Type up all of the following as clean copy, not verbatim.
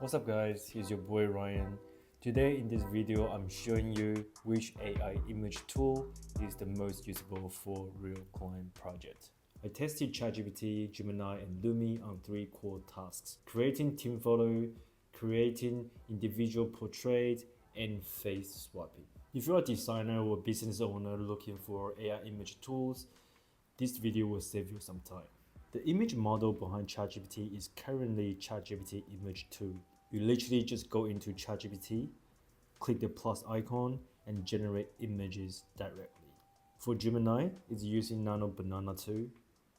What's up guys, here's your boy Ryan. Today in this video I'm showing you which AI image tool is the most usable for real client projects. I tested ChatGPT, Gemini and Lummi on 3 core tasks: creating team photo, creating individual portrait, and face swapping. If you're a designer or business owner looking for AI image tools, this video will save you some time. The image model behind ChatGPT is currently ChatGPT Image 2. You literally just go into ChatGPT, click the plus icon, and generate images directly. For Gemini, it's using Nano Banana 2.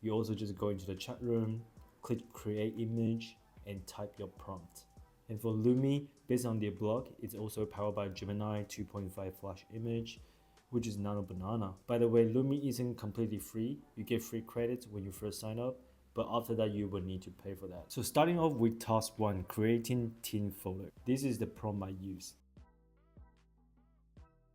You also just go into the chat room, click create image, and type your prompt. And for Lummi, based on their blog, it's also powered by Gemini 2.5 Flash image, which is Nano Banana. By the way, Lummi isn't completely free. You get free credits when you first sign up, but after that you will need to pay for that. So starting off with task 1, creating team photo. This is the prompt I use.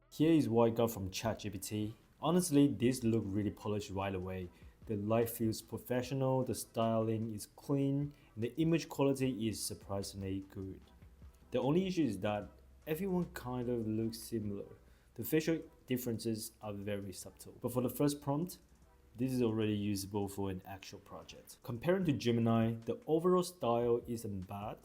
Here is what I got from ChatGPT. Honestly, this looked really polished right away. The light feels professional, the styling is clean, and the image quality is surprisingly good. The only issue is that everyone kind of looks similar. The facial differences are very subtle. But for the first prompt, this is already usable for an actual project. Comparing to Gemini, the overall style isn't bad,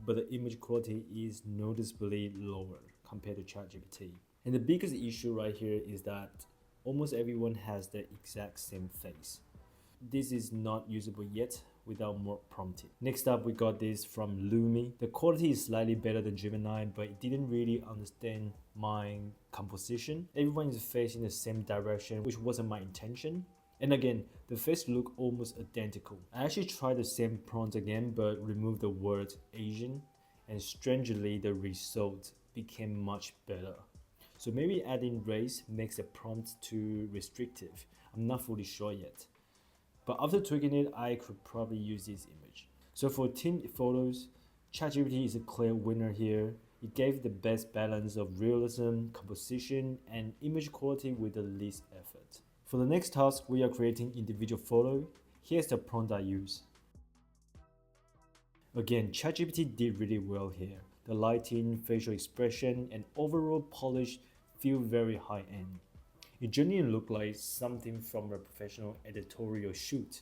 but the image quality is noticeably lower compared to ChatGPT. And the biggest issue right here is that almost everyone has the exact same face. This is not usable yet without more prompting. Next up, we got this from Lummi. The quality is slightly better than Gemini, but it didn't really understand my composition. Everyone is facing the same direction, which wasn't my intention. And again, the face look almost identical. I actually tried the same prompt again, but removed the word Asian, and strangely the result became much better. So maybe adding race makes the prompt too restrictive. I'm not fully sure yet. But after tweaking it, I could probably use this image. So for team photos, ChatGPT is a clear winner here. It gave the best balance of realism, composition, and image quality with the least effort. For the next task, we are creating individual photo. Here's the prompt I use. Again, ChatGPT did really well here. The lighting, facial expression, and overall polish feel very high-end. It genuinely looked like something from a professional editorial shoot.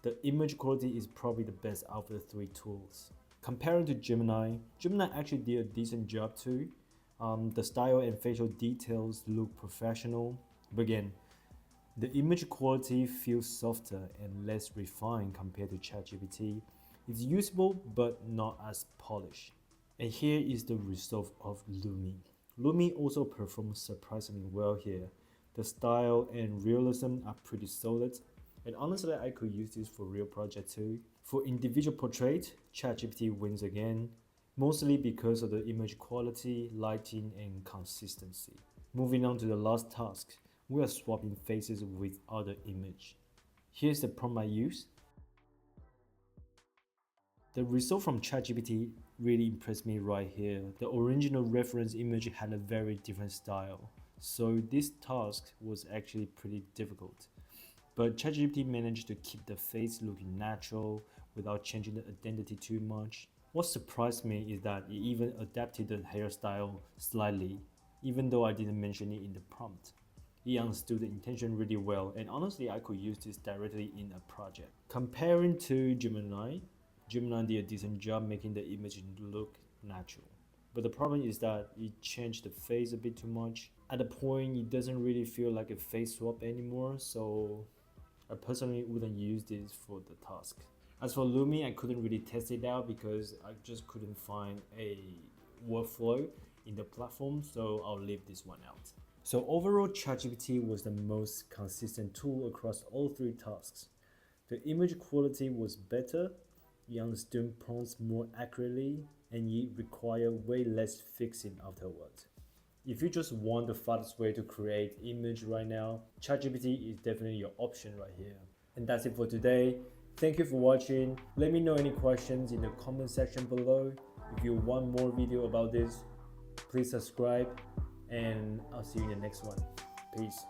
The image quality is probably the best out of the 3 tools. Comparing to Gemini, Gemini actually did a decent job too. The style and facial details look professional, but again, the image quality feels softer and less refined compared to ChatGPT. It's usable but not as polished. And here is the result of Lummi. Lummi also performs surprisingly well here. The style and realism are pretty solid, and honestly I could use this for real project too. For individual portrait, ChatGPT wins again, mostly because of the image quality, lighting, and consistency. Moving on to the last task, we are swapping faces with other image. Here's the prompt I use. The result from ChatGPT really impressed me right here. The original reference image had a very different style, so this task was actually pretty difficult. But ChatGPT managed to keep the face looking natural without changing the identity too much. What surprised me is that it even adapted the hairstyle slightly, even though I didn't mention it in the prompt. He understood the intention really well, and honestly I could use this directly in a project. Comparing to Gemini, Gemini did a decent job making the image look natural. But the problem is that it changed the face a bit too much. At a point, it doesn't really feel like a face swap anymore, so I personally wouldn't use this for the task. As for Lummi, I couldn't really test it out because I just couldn't find a workflow in the platform, so I'll leave this one out. So overall, ChatGPT was the most consistent tool across all 3 tasks. The image quality was better, it understood prompts more accurately, and it required way less fixing afterwards. If you just want the fastest way to create image right now, ChatGPT is definitely your option right here. And that's it for today. Thank you for watching. Let me know any questions in the comment section below. If you want more video about this, please subscribe, and I'll see you in the next one. Peace.